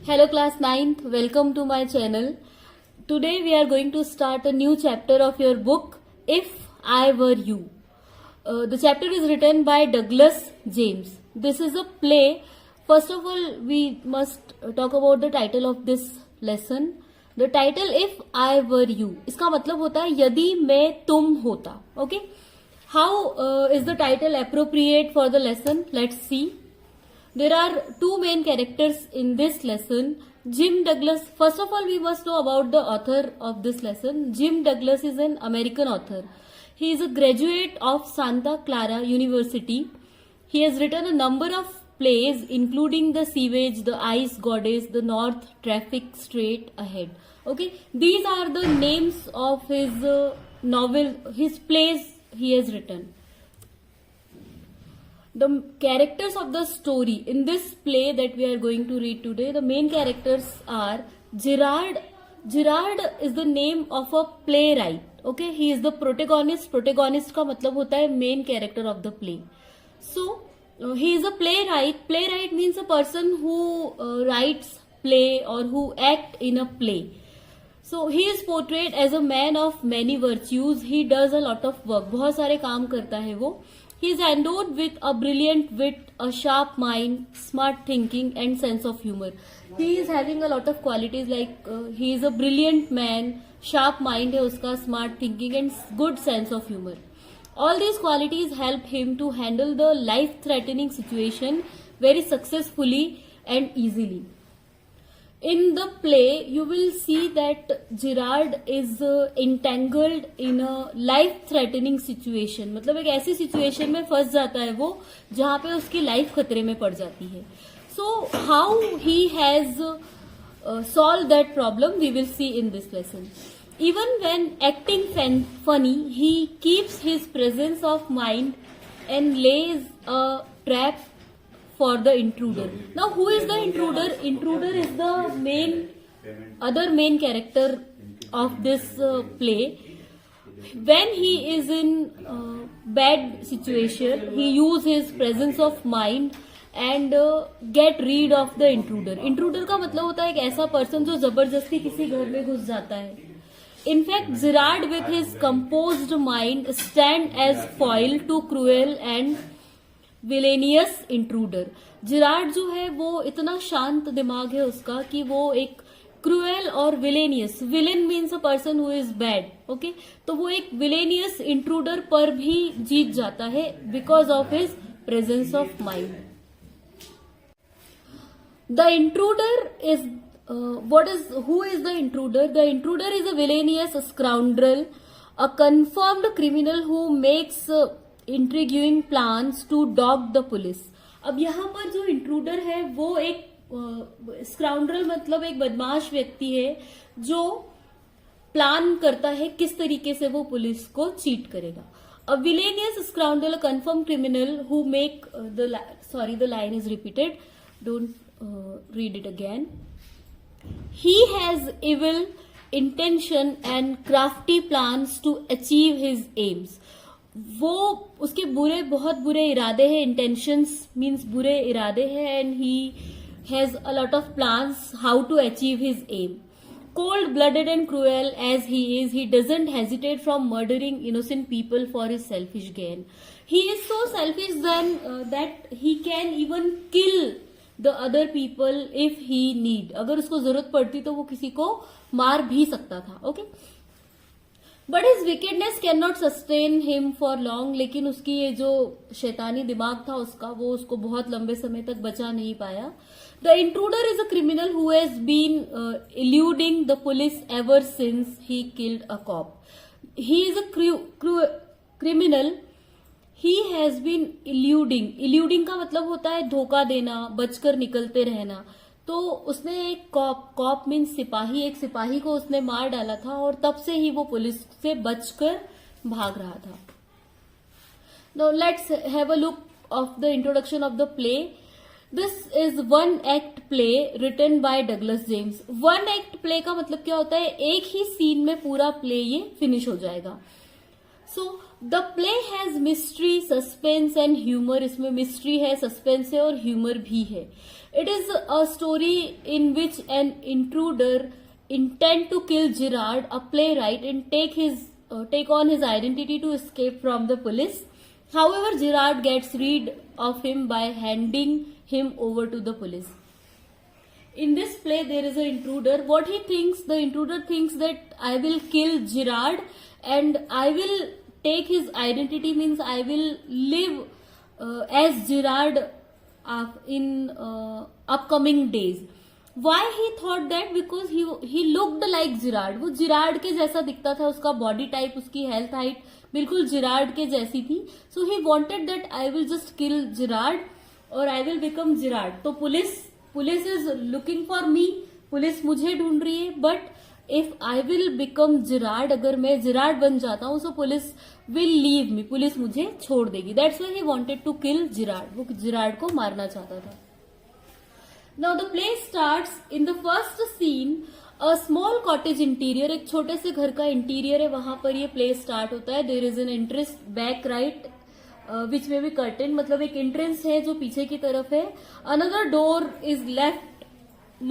Hello class 9th, welcome to my channel. Today we are going to start a new chapter of your book, If I Were You. The chapter is written by Douglas James. This is a play. First of all, we must talk about the title of this lesson. The title, If I Were You. इसका मतलब होता है यदि मैं तुम होता. Okay? How is the title appropriate for the lesson? Let's see. There are two main characters in this lesson. Jim Douglas. First of all, we must know about the author of this lesson. Jim Douglas is an American author. He is a graduate of Santa Clara University. He has written a number of plays including The Sewage, The Ice Goddess, The North Traffic Straight Ahead. Okay, these are the names of his his plays he has written. The characters of the story in this play that we are going to read today, the main characters are Gerard. Gerard is the name of a playwright. Okay, he is the protagonist. Protagonist का मतलब होता है main character of the play. So he is a playwright. Playwright means a person who writes play or who act in a play. So he is portrayed as a man of many virtues. He does a lot of work. बहुत सारे काम करता है वो. He is endowed with a brilliant wit, a sharp mind, smart thinking and sense of humor. He is having a lot of qualities like he is a brilliant man, sharp mind है उसका, smart thinking and good sense of humor. All these qualities help him to handle the life-threatening situation very successfully and easily. In the play, you will see that Gerard is entangled in a life-threatening situation. मतलब एक ऐसी situation में फंस जाता है वो जहाँ पे उसकी life खतरे में पड़ जाती है. So how he has solved that problem, we will see in this lesson. Even when acting funny, he keeps his presence of mind and lays a trap for the intruder. Now, who is the intruder? Intruder is the other main character of this play. When he is in bad situation, he uses his presence of mind and get rid of the intruder. Intruder का मतलब होता है एक ऐसा person जो जबरदस्ती किसी घर में घुस जाता है. In fact, Gerard with his composed mind stand as foil to cruel and villainous intruder. Gerard जो है वो इतना शांत दिमाग है उसका कि वो एक क्रूएल और villainous, villain means a person who is bad. Okay, तो वो एक विलेनियस इंट्रूडर पर भी जीत जाता है because of his presence of mind. The intruder is who is the intruder? The intruder is a villainous scoundrel, a confirmed criminal who makes intriguing plans to dog the police. अब यहाँ पर जो intruder है वो एक scoundrel मतलब एक बदमाश व्यक्ति है जो प्लान करता है किस तरीके से वो पुलिस को चीट करेगा. A villainous scoundrel, a confirm criminal who make the line is repeated, don't read it again. He has evil intention and crafty plans to achieve his aims. वो उसके बहुत बुरे इरादे हैं. इंटेंशंस मीन्स बुरे इरादे हैं and he has a lot of plans how to achieve his aim. Cold blooded and cruel as he is, he doesn't hesitate from murdering innocent people for his selfish gain. He is so selfish then that he can even kill the other people if he need. अगर उसको जरूरत पड़ती तो वो किसी को मार भी सकता था. Okay, but his wickedness can not sustain him for long. लेकिन उसकी ये जो शैतानी दिमाग था उसका वो उसको बहुत लंबे समय तक बचा नहीं पाया. The intruder is a criminal who has been eluding the police ever since he killed a cop. He is a criminal. He has been eluding का मतलब होता है धोखा देना, बचकर निकलते रहना. तो उसने एक कॉप मीन्स सिपाही, एक सिपाही को उसने मार डाला था और तब से ही वो पुलिस से बचकर भाग रहा था. Now let's have a look of the introduction of the play. This is one act play written by Douglas James. One act play का मतलब क्या होता है, एक ही सीन में पूरा प्ले ये फिनिश हो जाएगा. So the play has mystery, suspense and humour. इसमें मिस्ट्री है, सस्पेंस है और ह्यूमर भी है. It is a story in which an intruder intend to kill Gerard, a playwright, and take on his identity to escape from the police. However, Gerard gets rid of him by handing him over to the police. In this play, there is an intruder. What he thinks, the intruder thinks that I will kill Gerard and I will take his identity, means I will live as Gerard in upcoming days. Why he thought that? Because he looked like Gerard. वो Gerard के जैसा दिखता था, उसका body type, उसकी health height बिल्कुल Gerard के जैसी थी. So he wanted that I will just kill Gerard और I will become Gerard. तो police is looking for me, police मुझे ढूंढ रही है. But if I will become Gerard, अगर मैं Gerard बन जाता हूँ, so police will leave me, police मुझे छोड़ देगी. That's why he wanted to kill Gerard. वो Gerard को मारना चाहता था. Now the play starts in the first scene. A small cottage interior, एक छोटे से घर का इंटीरियर है, वहां पर ये प्ले स्टार्ट होता है. There is an entrance back right which may be curtain, मतलब एक एंट्रेंस है जो पीछे की तरफ है. Another door is left,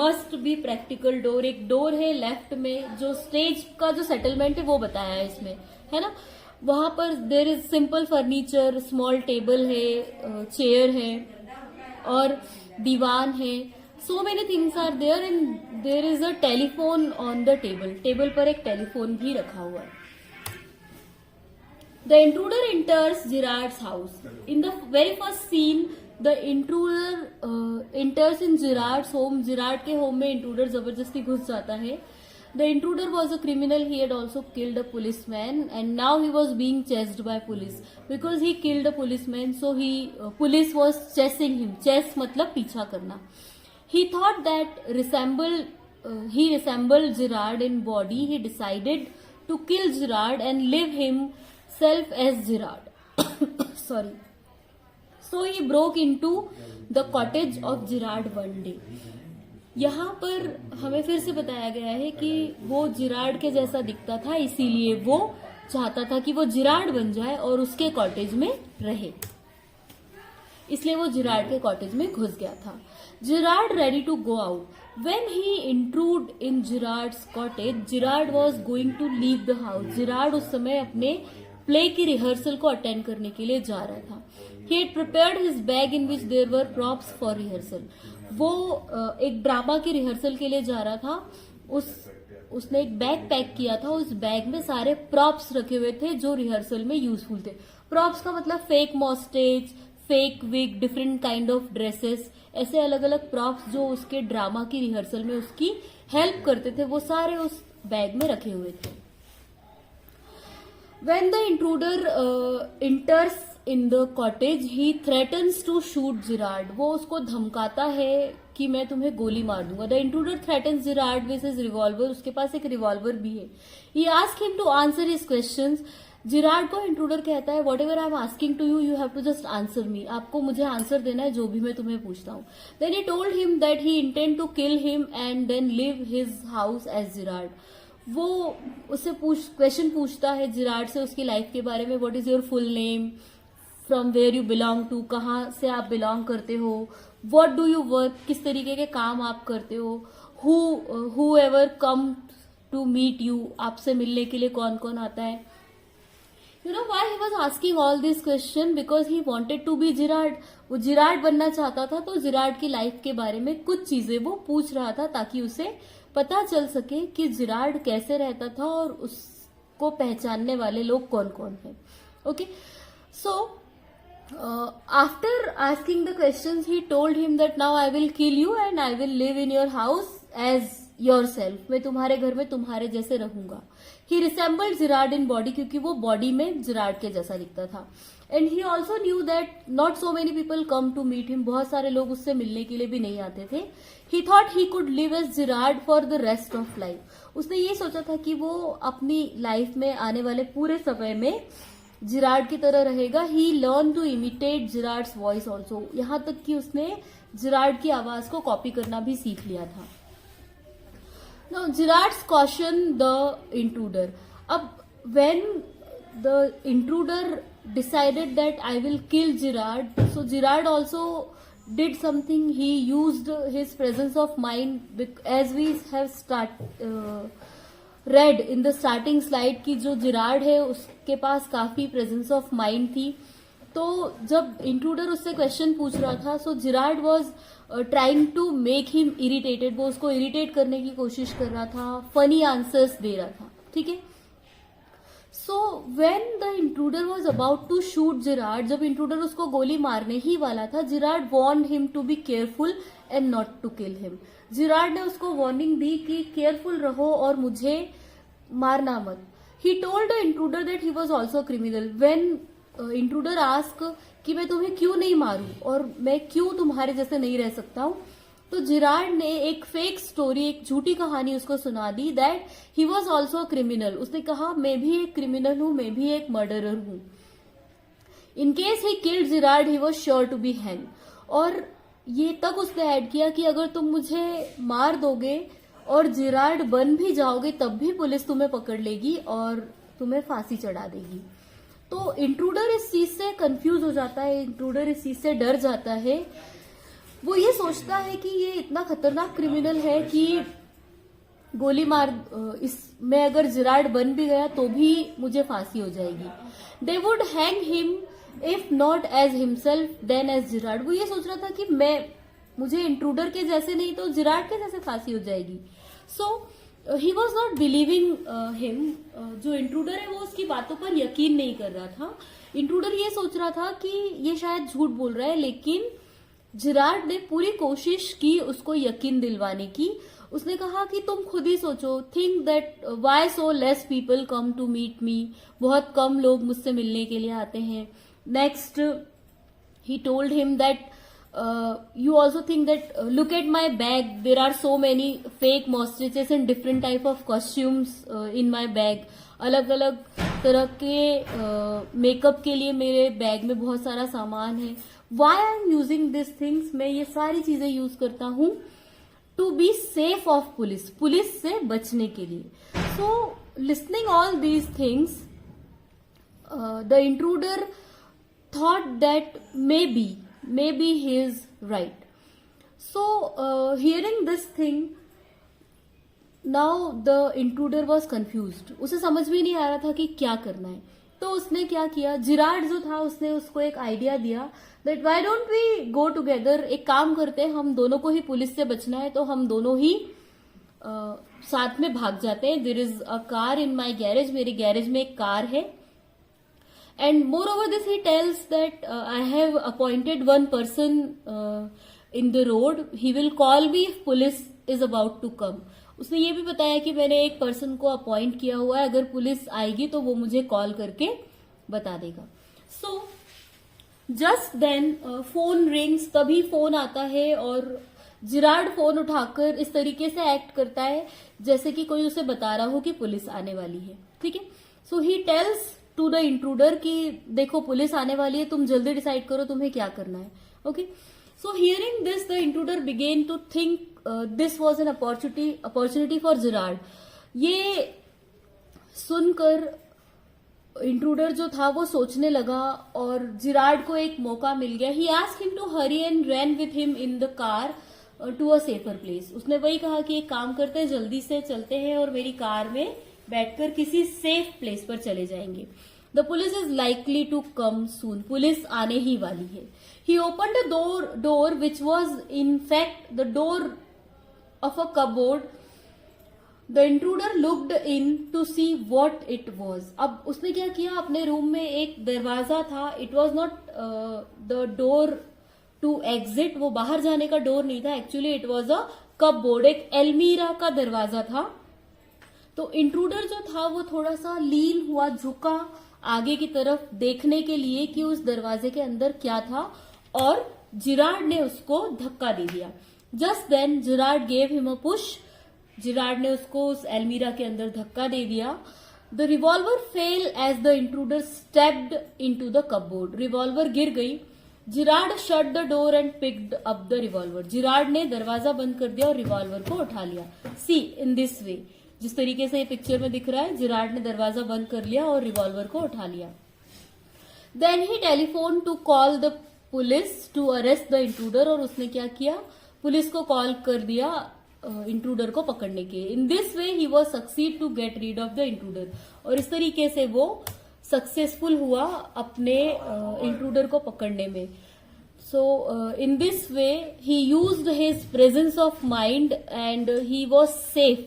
must be practical door. एक डोर है लेफ्ट में जो स्टेज का जो सेटलमेंट है वो बताया है इसमें, है ना. वहां पर there is simple furniture, small table है, चेयर है और दीवान है. So many things are there and there is a telephone on the table. Table पर एक टेलीफोन भी रखा हुआ है. The intruder enters Gerard's house. In the very first scene, the intruder enters in Gerard's home. Gerard के home में intruder जबरदस्ती घुस जाता है. The intruder was a criminal. He had also killed a policeman, and now he was being chased by police because he killed a policeman. So police was chasing him. Chase मतलब पीछा करना. He thought that he resembled Gerard in body. He decided to kill Gerard and live himself as Gerard. Sorry. So he broke into the cottage of Gerard one day. यहाँ पर हमें फिर से बताया गया है कि वो जिराड के जैसा दिखता था, इसीलिए वो चाहता था कि वो जिराड बन जाए और उसके कॉटेज में रहे, इसलिए वो जिराड के कॉटेज में घुस गया था. Girard ready to go out. When he intrude in Gerard's cottage, Gerard was going to leave the house. Gerard उस समय अपने प्ले की रिहर्सल को अटेंड करने के लिए जा रहा था. He had prepared his bag in which there were props for rehearsal. वो एक ड्रामा की रिहर्सल के लिए जा रहा था. उसने एक बैग पैक किया था. उस बैग में सारे प्रॉप्स रखे हुए थे जो रिहर्सल में यूजफुल थे. प्रॉप्स का मतलब fake moustaches, fake wig, different kind of dresses, ऐसे अलग अलग प्रॉप्स जो उसके ड्रामा की रिहर्सल में उसकी हेल्प करते थे, वो सारे उस बैग में रखे हुए थे. When the intruder enters in the cottage, he threatens to shoot Gerard. वो उसको धमकाता है कि मैं तुम्हें गोली मार दूंगा. The intruder threatens Gerard with his revolver. उसके पास एक रिवॉल्वर भी है. He asks him to answer his questions. Gerard को इंट्रूडर कहता है whatever I am asking to you, you have to just answer me. आपको मुझे आंसर देना है जो भी मैं तुम्हें पूछता हूँ. Then he told him that he intend to kill him and then leave his house as Gerard. वो उससे क्वेश्चन पूछता है जिराड से उसकी लाइफ के बारे में. What is your full name, from where you belong to, कहाँ से आप बिलोंग करते हो, व्हाट डू यू वर्क, किस तरीके के काम आप करते हो, who ever come to meet you, आपसे मिलने के लिए कौन कौन आता है. You know why he was asking all this question? Because he wanted to be Girard. वो जिराड बनना चाहता था, तो जिराड की लाइफ के बारे में कुछ चीजें वो पूछ रहा था ताकि उसे पता चल सके कि जिराड कैसे रहता था और उसको पहचानने वाले लोग कौन कौन हैं. Okay, so after asking the questions he told him that now I will kill you and I will live in your house as yourself. मैं तुम्हारे घर में तुम्हारे जैसे रहूंगा. ही रिसेंबल्ड जिराड इन बॉडी, क्योंकि वो बॉडी में जिराड के जैसा दिखता था. And he also knew that not so many people come to meet him. बहुत सारे लोग उससे मिलने के लिए भी नहीं आते थे. He thought he could live as Girard for the rest of life. उसने ये सोचा था कि वो अपनी लाइफ में आने वाले पूरे समय में जिराड की तरह रहेगा. He learn to imitate Girard's voice also. यहां तक कि उसने जिराड की आवाज को कॉपी करना भी सीख लिया था. Now Gerard's caution the intruder. अब when the intruder decided that I will kill Gerard, so Gerard also did something. He used his presence of mind, as we have read in the starting slide कि जो Gerard है उसके पास काफी presence of mind थी. तो जब intruder उससे question पूछ रहा था, so Girard was trying to make him irritated. वो उसको इरिटेट करने की कोशिश कर रहा था, फनी आंसर्स दे रहा था. ठीक है. So when the intruder was about to shoot Girard, जब इंट्रूडर उसको गोली मारने ही वाला था, Girard warned him to be careful and not to kill him. Girard ने उसको वार्निंग दी कि केयरफुल रहो और मुझे मारना मत. He told the intruder that he was also criminal. When intruder ask कि मैं तुम्हें क्यों नहीं मारूं और मैं क्यों तुम्हारे जैसे नहीं रह सकता हूं, तो जिराड ने एक फेक स्टोरी, एक झूठी कहानी उसको सुना दी that he was also criminal. उसने कहा मैं भी एक क्रिमिनल हूं, मैं भी एक मर्डरर हूं. In case he killed Girard he was sure to be hang. और ये तक उसने ऐड किया कि अगर तुम मुझे मार दोगे और जिराड बन भी जाओगे तब भी पुलिस तुम्हें पकड़ लेगी और तुम्हें फांसी चढ़ा देगी. तो इंट्रूडर इस चीज से कंफ्यूज हो जाता है, इंट्रूडर इस चीज से डर जाता है. वो ये सोचता है कि ये इतना खतरनाक क्रिमिनल है कि गोली मार मैं अगर जिराड बन भी गया तो भी मुझे फांसी हो जाएगी. They would hang him if not as himself then as Girard. वो ये सोच रहा था कि मुझे इंट्रूडर के जैसे नहीं तो जिराड के जैसे फांसी हो जाएगी. So he was not believing him. जो इंट्रूडर है वो उसकी बातों पर यकीन नहीं कर रहा था. इंट्रूडर ये सोच रहा था कि ये शायद झूठ बोल रहा है, लेकिन जिराड ने पूरी कोशिश की उसको यकीन दिलवाने की. उसने कहा कि तुम खुद ही सोचो, think that why so less people come to meet me. बहुत कम लोग मुझसे मिलने के लिए आते हैं. Next he told him that you also think that look at my bag, there are so many fake mostaches and different type of costumes in my bag. अलग अलग तरह के मेकअप के लिए मेरे बैग में बहुत सारा सामान है. Why I am using these things, मैं ये सारी चीजें यूज करता हूँ to be safe of police, police से बचने के लिए. So listening all these things, the intruder thought that maybe he is right. So hearing this thing, now the intruder was confused. उसे समझ भी नहीं आ रहा था कि क्या करना है. तो उसने क्या किया, जिराड जो था उसने उसको एक आइडिया दिया that why don't we go together. एक काम करते हैं, हम दोनों को ही पुलिस से बचना है तो हम दोनों ही साथ में भाग जाते हैं. there is a car in my garage, मेरे गैरेज में एक कार है. And moreover this he tells that I have appointed one person in the road. He will call me if police is about to come. उसने ये भी बताया कि मैंने एक पर्सन को अपॉइंट किया हुआ है, अगर पुलिस आएगी तो वो मुझे कॉल करके बता देगा. So just then phone rings. तभी फोन आता है और जिराड फोन उठाकर इस तरीके से एक्ट करता है जैसे कि कोई उसे बता रहा हो कि पुलिस आने वाली है. ठीक है. So he tells to the intruder कि देखो पुलिस आने वाली है, तुम जल्दी डिसाइड करो तुम्हें क्या करना है. Okay. So hearing this the intruder began to think this was an opportunity for Girard. ये सुनकर इंट्रूडर जो था वो सोचने लगा और जिराड को एक मौका मिल गया. He asked him to hurry and run with him in the car to a safer place. उसने वही कहा कि एक काम करते हैं, जल्दी से चलते हैं और मेरी कार में बैठकर किसी सेफ प्लेस पर चले जाएंगे. The police is likely to come soon. Police आने ही वाली है. He open the door which was in fact the door of a cupboard. The intruder looked in to see what it was. अब उसने क्या किया, अपने रूम में एक दरवाजा था. It was not the door to exit, वो बाहर जाने का डोर नहीं था. Actually it was a cupboard, एक एलमीरा का दरवाजा था. तो इंट्रूडर जो था वो थोड़ा सा लीन हुआ, झुका आगे की तरफ देखने के लिए कि उस दरवाजे के अंदर क्या था, और जिराड ने उसको धक्का दे दिया. Just then Girard gave him a push. Girard ने उसको उस एलमीरा के अंदर धक्का दे दिया. The revolver fell as the intruder stepped into the cupboard. Revolver गिर गई. Girard shut the door and picked up the revolver. Girard ने दरवाजा बंद कर दिया और रिवॉल्वर को उठा लिया. सी इन दिस वे, जिस तरीके से ये पिक्चर में दिख रहा है, जिराड ने दरवाजा बंद कर लिया और रिवॉल्वर को उठा लिया. Then he telephone to call the police to arrest the intruder, और उसने क्या किया, पुलिस को कॉल कर दिया इंट्रूडर को पकड़ने के। In this way he was succeed to get rid of the intruder, और इस तरीके से वो सक्सेसफुल हुआ अपने इंट्रूडर को पकड़ने में। So in this way he used his presence of mind and he was safe.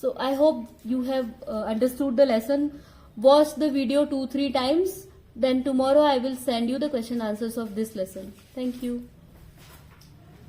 So I hope you have understood the lesson. Watch the video 2-3 times. Then tomorrow I will send you the question answers of this lesson. Thank you.